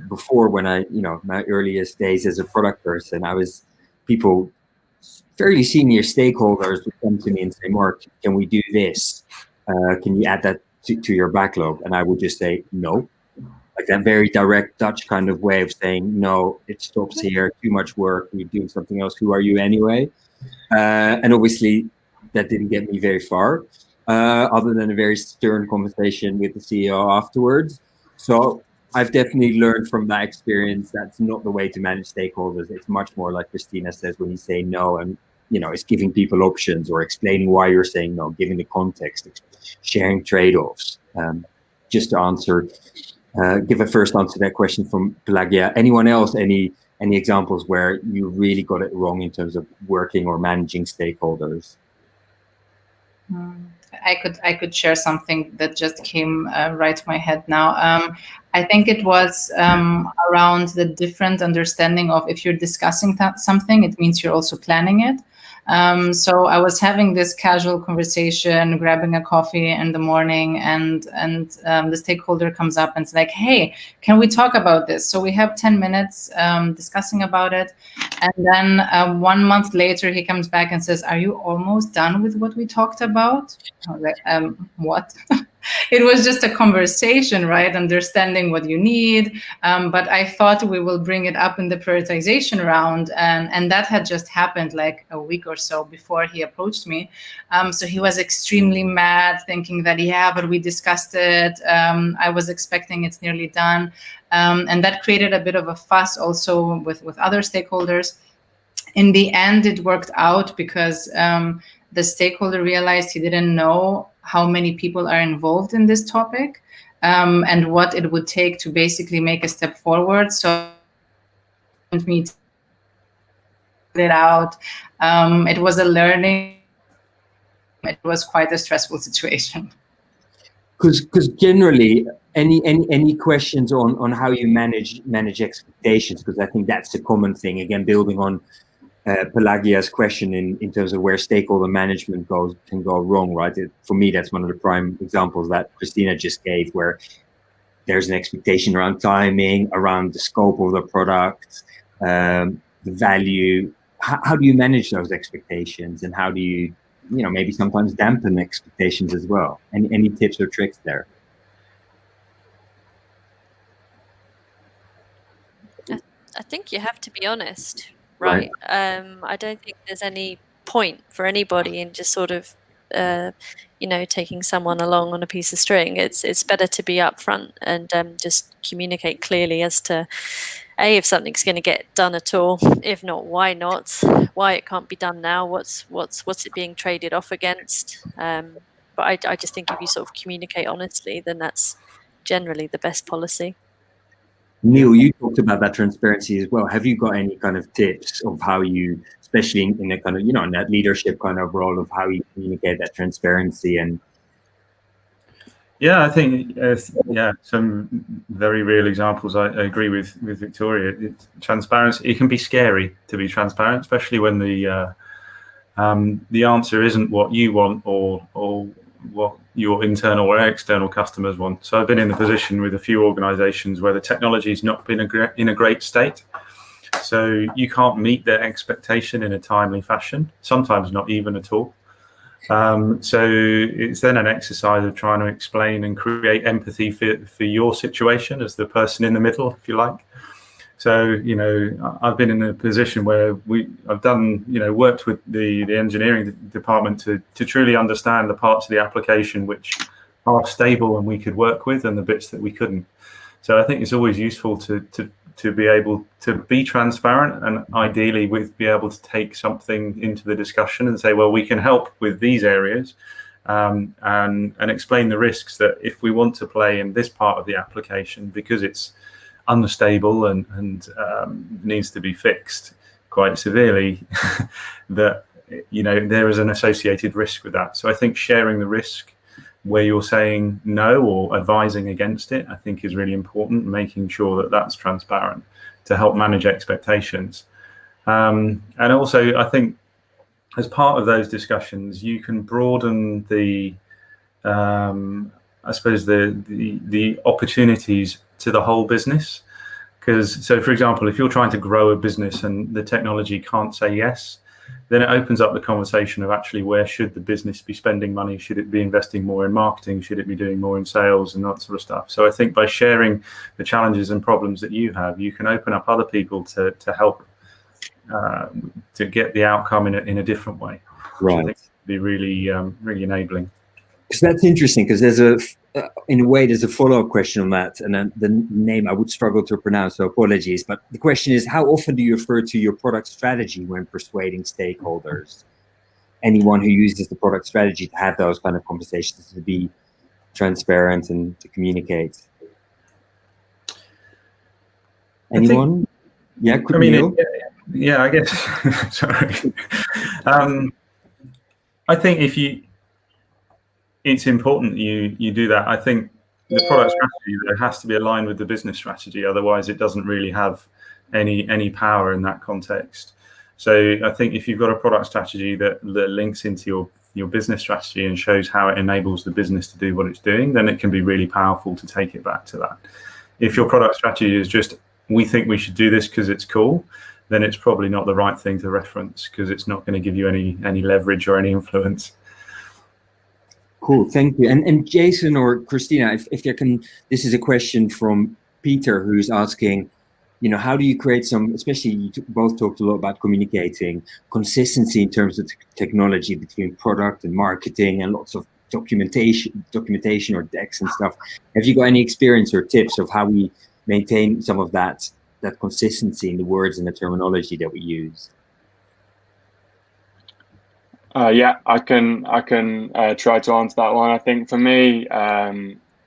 before, when I, my earliest days as a product person, people, fairly senior stakeholders would come to me and say, Marc, can we do this? Can you add that to your backlog? And I would just say no. Like that very direct Dutch kind of way of saying, no, it stops here, too much work, we're doing something else, who are you anyway? And obviously that didn't get me very far, other than a very stern conversation with the CEO afterwards. So I've definitely learned from that experience that's not the way to manage stakeholders. It's much more like Christina says, when you say no, and it's giving people options or explaining why you're saying no, giving the context, sharing trade-offs. Just to answer, give a first answer to that question from Pelagia. Anyone else, any examples where you really got it wrong in terms of working or managing stakeholders? I could share something that just came right to my head now. I think it was around the different understanding of if you're discussing something, it means you're also planning it. So I was having this casual conversation, grabbing a coffee in the morning, and the stakeholder comes up and is like, "Hey, can we talk about this?" So we have 10 minutes discussing about it, and then 1 month later he comes back and says, "Are you almost done with what we talked about?" I was like, "What?" It was just a conversation, right? Understanding what you need. But I thought we will bring it up in the prioritization round. And that had just happened like a week or so before he approached me. So he was extremely mad, thinking that, yeah, but we discussed it. I was expecting it's nearly done. And that created a bit of a fuss also with other stakeholders. In the end, it worked out because the stakeholder realized he didn't know how many people are involved in this topic and what it would take to basically make a step forward. So me to it out. It was a learning. It was quite a stressful situation. Because generally, any questions on how you manage expectations? Because I think that's the common thing. Again, building on Pelagia's question in terms of where stakeholder management can go wrong, right? For me, that's one of the prime examples that Christina just gave, where there's an expectation around timing, around the scope of the product, the value. How do you manage those expectations, and how do you, maybe sometimes dampen expectations as well? Any tips or tricks there? I think you have to be honest. Right. I don't think there's any point for anybody in just sort of, taking someone along on a piece of string. It's better to be upfront and just communicate clearly as to, A, if something's going to get done at all. If not, why not? Why it can't be done now? What's it being traded off against? But I just think if you sort of communicate honestly, then that's generally the best policy. Neil, you talked about that transparency as well. Have you got any kind of tips of how you, especially in a kind of, in that leadership kind of role, of how you communicate that transparency? And yeah, I think some very real examples. I agree with Victoria. Transparency, it can be scary to be transparent, especially when the answer isn't what you want or what your internal or external customers want. So I've been in a position with a few organizations where the technology's not been in a great state. So you can't meet their expectation in a timely fashion, sometimes not even at all. So it's then an exercise of trying to explain and create empathy for your situation as the person in the middle, if you like. So, I've been in a position where I've done, worked with the engineering department to truly understand the parts of the application which are stable and we could work with, and the bits that we couldn't. So I think it's always useful to be able to be transparent, and ideally be able to take something into the discussion and say, well, we can help with these areas, and explain the risks that if we want to play in this part of the application, because it's unstable and needs to be fixed quite severely, that there is an associated risk with that. So I think sharing the risk where you're saying no or advising against it, I think is really important, making sure that that's transparent to help manage expectations. And also, I think as part of those discussions, you can broaden the opportunities to the whole business. So for example, if you're trying to grow a business and the technology can't say yes, then it opens up the conversation of actually where should the business be spending money? Should it be investing more in marketing? Should it be doing more in sales and that sort of stuff? So I think by sharing the challenges and problems that you have, you can open up other people to help to get the outcome in a different way. Right. I think would be really really enabling. Because that's interesting, because there's in a way, there's a follow-up question on that, and then the name I would struggle to pronounce, so apologies. But the question is, how often do you refer to your product strategy when persuading stakeholders? Anyone who uses the product strategy to have those kind of conversations, to be transparent and to communicate. Anyone? Yeah, I guess. Sorry. I think it's important that you do that. I think the product strategy there has to be aligned with the business strategy, otherwise it doesn't really have any power in that context. So I think if you've got a product strategy that links into your business strategy and shows how it enables the business to do what it's doing, then it can be really powerful to take it back to that. If your product strategy is just, we think we should do this because it's cool, then it's probably not the right thing to reference, because it's not going to give you any leverage or any influence. Cool, thank you. And Jason or Christina, if there can, this is a question from Peter, who's asking, how do you create some, especially you both talked a lot about communicating, consistency in terms of technology between product and marketing and lots of documentation or decks and stuff. Have you got any experience or tips of how we maintain some of that consistency in the words and the terminology that we use? Yeah, I can try to answer that one. I think for me,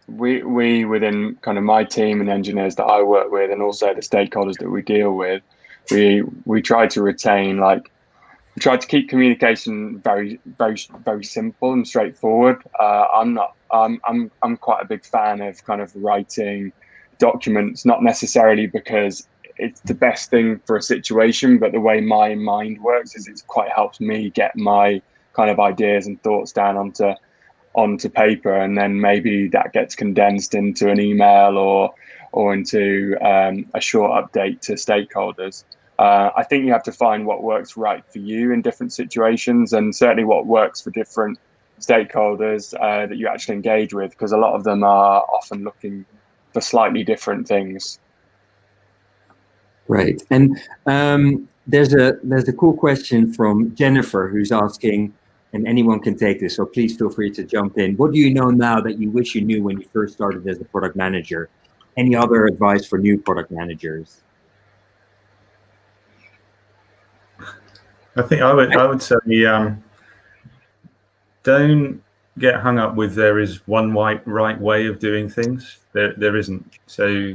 we within kind of my team and engineers that I work with, and also the stakeholders that we deal with, we try to retain, we try to keep communication very, very, very simple and straightforward. I'm quite a big fan of kind of writing documents, not necessarily because it's the best thing for a situation, but the way my mind works is it quite helps me get my kind of ideas and thoughts down onto paper, and then maybe that gets condensed into an email or into a short update to stakeholders. I think you have to find what works right for you in different situations, and certainly what works for different stakeholders that you actually engage with, because a lot of them are often looking for slightly different things. Right, and there's a cool question from Jennifer, who's asking, and anyone can take this, so please feel free to jump in. What do you know now that you wish you knew when you first started as a product manager? Any other advice for new product managers? I think I would say don't get hung up with there is one right way of doing things. There isn't. So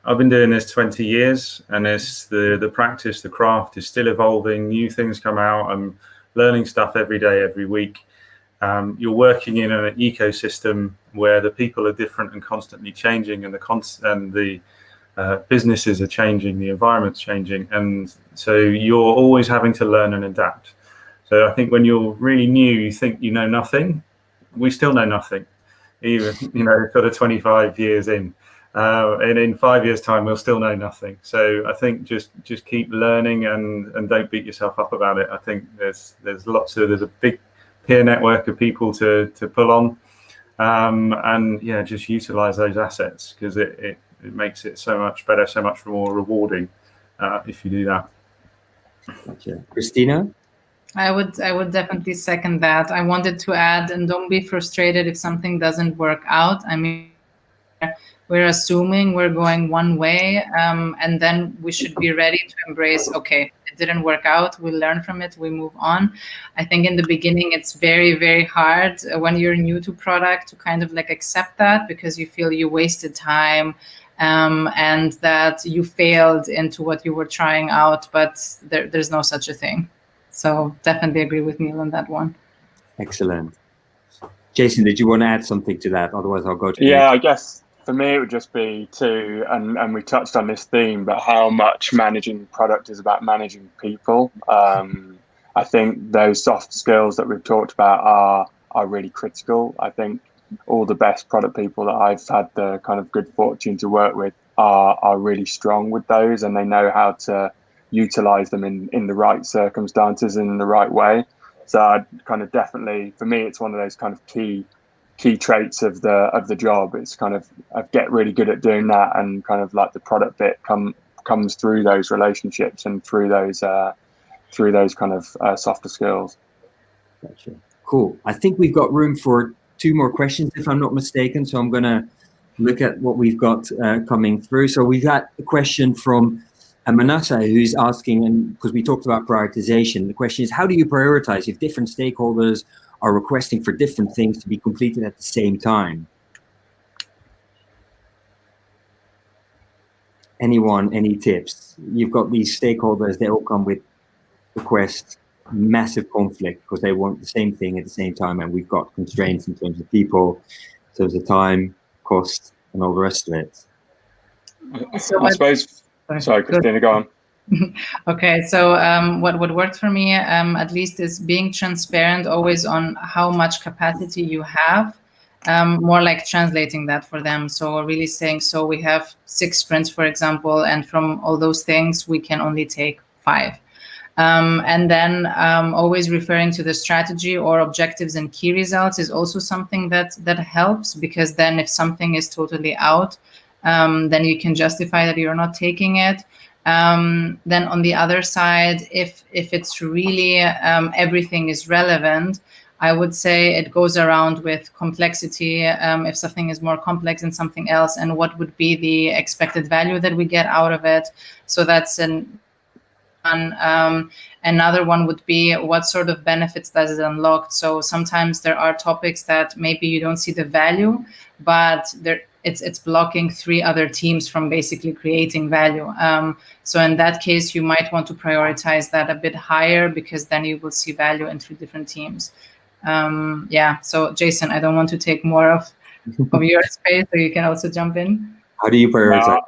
I've been doing this 20 years, and it's the practice, the craft is still evolving. New things come out. I'm learning stuff every day, every week. You're working in an ecosystem where the people are different and constantly changing, and the businesses are changing, the environment's changing, and so you're always having to learn and adapt. So I think when you're really new, you think you know nothing. We still know nothing, even sort of 25 years in. And in 5 years' time, we'll still know nothing. So I think just keep learning and don't beat yourself up about it. I think there's a big peer network of people to pull on, and yeah, just utilize those assets, because it makes it so much better, so much more rewarding if you do that. Gotcha. Christina? I would definitely second that. I wanted to add, and don't be frustrated if something doesn't work out. I mean, we're assuming we're going one way, and then we should be ready to embrace, okay, it didn't work out, we learn from it, we move on. I think in the beginning it's very, very hard when you're new to product to kind of accept that, because you feel you wasted time and that you failed into what you were trying out, but there's no such a thing. So definitely agree with Neil on that one. Excellent. Jason, did you want to add something to that? Otherwise I'll go to Yeah, I guess for me, it would just be and we touched on this theme, but how much managing product is about managing people. I think those soft skills that we've talked about are really critical. I think all the best product people that I've had the kind of good fortune to work with are really strong with those, and they know how to utilize them in the right circumstances and in the right way. So I'd kind of definitely, for me, it's one of those kind of key traits of the job. It's kind of get really good at doing that, and kind of the product bit comes through those relationships and through those kind of softer skills. Gotcha. Cool. I think we've got room for 2 more questions, if I'm not mistaken. So I'm going to look at what we've got coming through. So we've got a question from Manasseh, who's asking, and because we talked about prioritization, the question is, how do you prioritize if different stakeholders are requesting for different things to be completed at the same time? Anyone, any tips? You've got these stakeholders, they all come with requests massive conflict because they want the same thing at the same time, and we've got constraints in terms of people, in terms of time, cost, and all the rest of it. So I suppose. Sorry, Christina, go on. Okay, so what worked for me, at least, is being transparent always on how much capacity you have, more like translating that for them. So really saying, so we have 6 sprints, for example, and from all those things, we can only take 5. And then always referring to the strategy or objectives and key results is also something that helps, because then if something is totally out, then you can justify that you're not taking it. Then on the other side, if it's really everything is relevant, I would say it goes around with complexity. If something is more complex than something else, and what would be the expected value that we get out of it. So that's another one would be what sort of benefits does it unlock. So sometimes there are topics that maybe you don't see the value, but it's blocking 3 other teams from basically creating value. So in that case, you might want to prioritize that a bit higher, because then you will see value in 3 different teams. Yeah. So Jason, I don't want to take more of your space, so you can also jump in. How do you prioritize?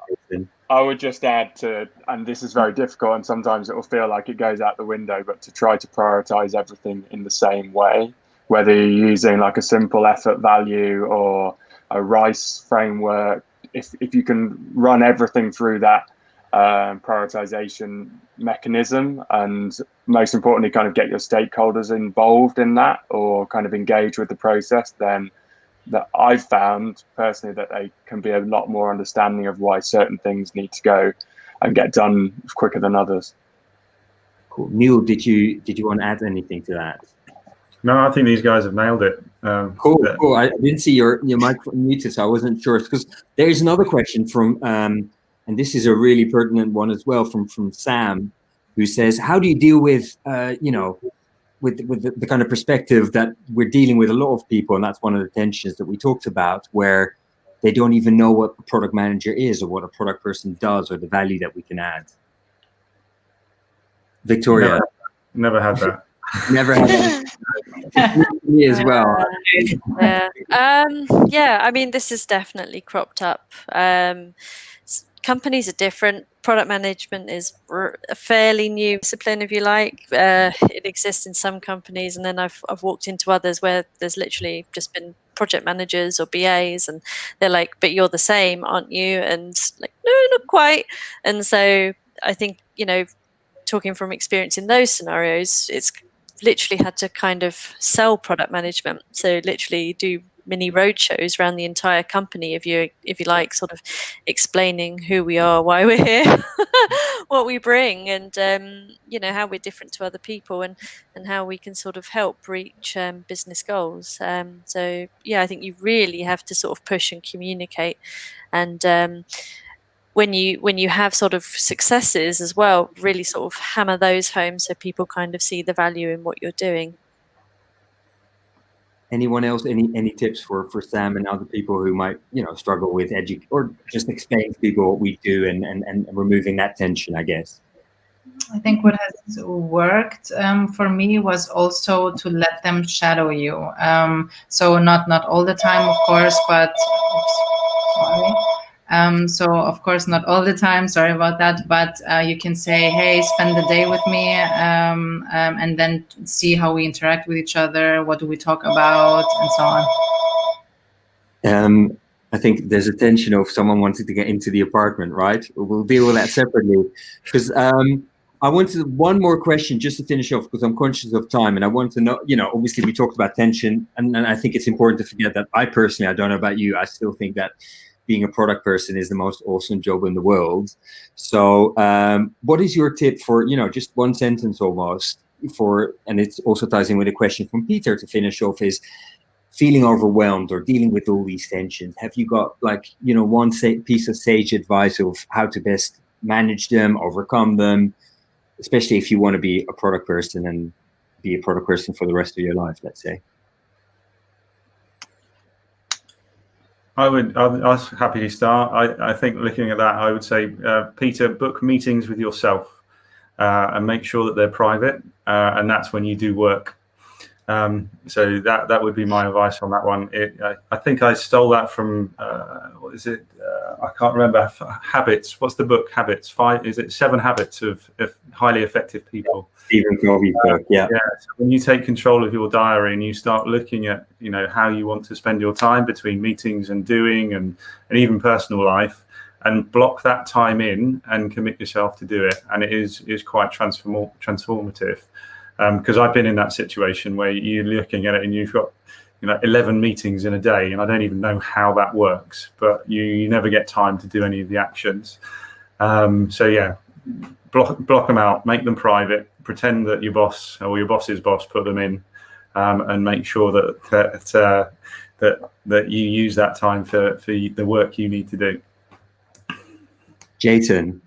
I would just add to, and this is very difficult, and sometimes it will feel like it goes out the window, but to try to prioritize everything in the same way, whether you're using like a simple effort value or a RICE framework, if you can run everything through that prioritization mechanism, and most importantly, kind of get your stakeholders involved in that, or kind of engage with the process, then that I've found personally that they can be a lot more understanding of why certain things need to go and get done quicker than others. Cool. Neil, did you want to add anything to that? No, I think these guys have nailed it. Cool. I didn't see your microphone muted, so I wasn't sure. Because there is another question from, and this is a really pertinent one as well, from Sam, who says, how do you deal with, with the kind of perspective that we're dealing with a lot of people, and that's one of the tensions that we talked about, where they don't even know what a product manager is or what a product person does or the value that we can add. Victoria. Never had that. Never had that. Me as well. Yeah, I mean, this has definitely cropped up. Companies are different. Product management is a fairly new discipline, if you like. It exists in some companies, and then I've walked into others where there's literally just been project managers or BAs, and they're like, "But you're the same, aren't you?" And like, no, not quite. And so I think, talking from experience in those scenarios, it's literally had to kind of sell product management. So literally do mini roadshows around the entire company, if you like, sort of explaining who we are, why we're here, what we bring, and how we're different to other people, and how we can sort of help reach business goals. So yeah, I think you really have to sort of push and communicate, and when you have sort of successes as well, really sort of hammer those home so people kind of see the value in what you're doing. Anyone else? Any tips for Sam and other people who might struggle with or just explain to people what we do and removing that tension, I guess? I think what has worked for me was also to let them shadow you. So not all the time, of course, but sorry. So of course not all the time, sorry about that, but you can say, hey, spend the day with me, and then see how we interact with each other, what do we talk about, and so on. I think there's a tension of someone wanting to get into the apartment, right? We'll deal with that separately, because I wanted one more question just to finish off, because I'm conscious of time, and I want to know, obviously we talked about tension, and I think it's important to forget that I don't know about you, I still think that being a product person is the most awesome job in the world. So what is your tip for, just one sentence almost and it also ties in with a question from Peter to finish off, is feeling overwhelmed or dealing with all these tensions? Have you got one piece of sage advice of how to best manage them, overcome them, especially if you want to be a product person and be a product person for the rest of your life, let's say? I was happy to start. I think looking at that, I would say, Peter, book meetings with yourself. and make sure that they're private, and that's when you do work. So that would be my advice on that one. I think I stole that from what is it? I can't remember. Habits. What's the book? Habits. 7 Habits of Highly Effective People. Stephen Covey's book. Yeah. So when you take control of your diary and you start looking at how you want to spend your time between meetings and doing and even personal life, and block that time in and commit yourself to do it, and it is quite transformative. Because I've been in that situation where you're looking at it and you've got 11 meetings in a day, and I don't even know how that works, but you never get time to do any of the actions. So yeah, block them out, make them private, pretend that your boss or your boss's boss put them in, and make sure that you use that time for the work you need to do. Jason.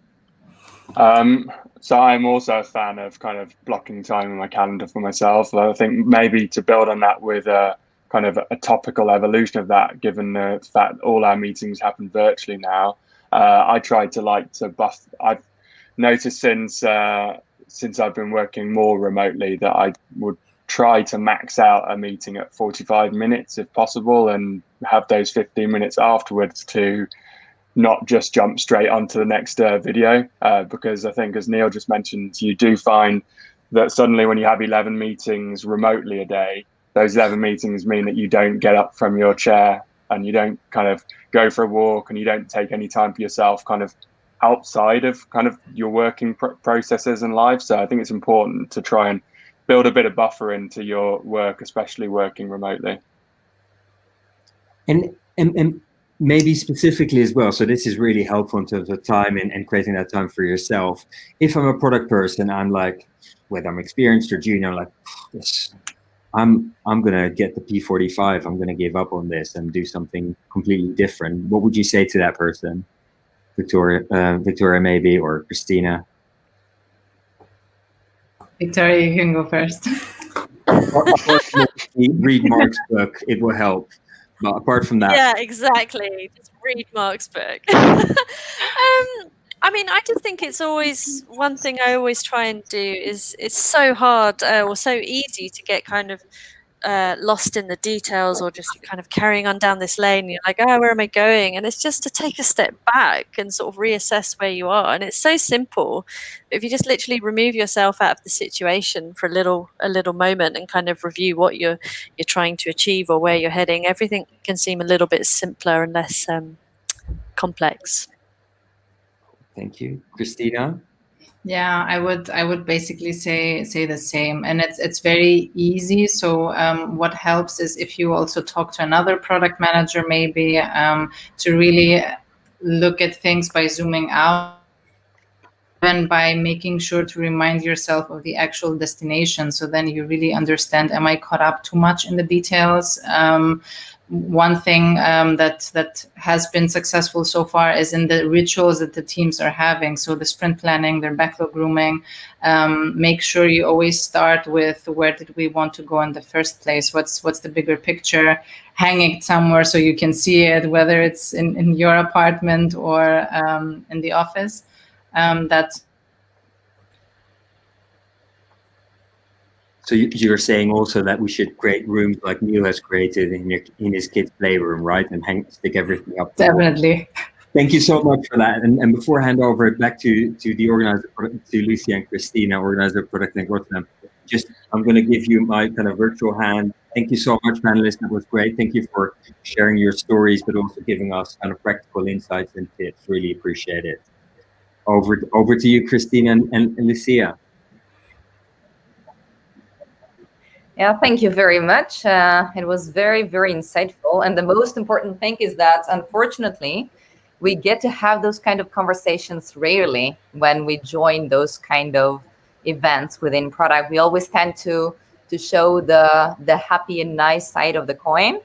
So I'm also a fan of kind of blocking time in my calendar for myself. I think maybe to build on that with a kind of a topical evolution of that, given the fact all our meetings happen virtually now, I try to buff. I've noticed since I've been working more remotely that I would try to max out a meeting at 45 minutes if possible, and have those 15 minutes afterwards to not just jump straight onto the next video, because I think, as Neil just mentioned, you do find that suddenly when you have 11 meetings remotely a day, those 11 meetings mean that you don't get up from your chair and you don't kind of go for a walk and you don't take any time for yourself kind of outside of kind of your working processes and life. So I think it's important to try and build a bit of buffer into your work, especially working remotely. And maybe specifically as well, so this is really helpful in terms of time and creating that time for yourself. If I'm a product person, I'm like, whether I'm experienced or junior, I'm like, yes, I'm gonna get the P45. I'm gonna give up on this and do something completely different. What would you say to that person, Victoria maybe, or Christina? Victoria, you can go first. Read Marc's book; it will help. But apart from that, yeah, exactly. Just read Marc's book. I mean, I just think it's always one thing I always try and do is it's so hard or so easy to get kind of lost in the details, or just kind of carrying on down this lane. You're like, oh, where am I going? And it's just to take a step back and sort of reassess where you are. And it's so simple. If you just literally remove yourself out of the situation for a little moment and kind of review what you're trying to achieve or where you're heading, everything can seem a little bit simpler and less complex. Thank you, Christina. Yeah, I would basically say the same, and it's very easy. So what helps is if you also talk to another product manager, maybe to really look at things by zooming out, and by making sure to remind yourself of the actual destination. So then you really understand: am I caught up too much in the details? One thing that has been successful so far is in the rituals that the teams are having. So the sprint planning, their backlog grooming, make sure you always start with where did we want to go in the first place? What's the bigger picture? Hang it somewhere so you can see it, whether it's in your apartment or in the office. So you're saying also that we should create rooms like Neil has created in his kid's playroom, right? And stick everything up. Definitely. Thank you so much for that. And before I hand over it back to the organizer, to Lucia and Christina, organizer of ProductTank Rotterdam, I'm going to give you my kind of virtual hand. Thank you so much, panelists. That was great. Thank you for sharing your stories, but also giving us kind of practical insights and tips. Really appreciate it. Over to you, Christina and Lucia. Yeah, thank you very much. It was very, very insightful. And the most important thing is that, unfortunately, we get to have those kind of conversations rarely when we join those kind of events within product. We always tend to show the happy and nice side of the coin,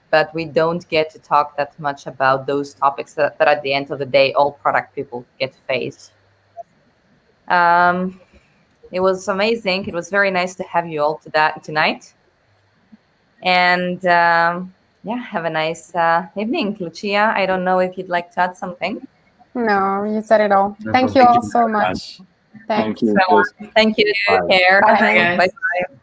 but we don't get to talk that much about those topics that at the end of the day, all product people get to face. It was amazing. It was very nice to have you all tonight. And yeah, have a nice evening. Lucia, I don't know if you'd like to add something. No, you said it all. Thank you all so much. Thanks. Thank you. Thank you. Bye. Take care. Bye, guys. Bye.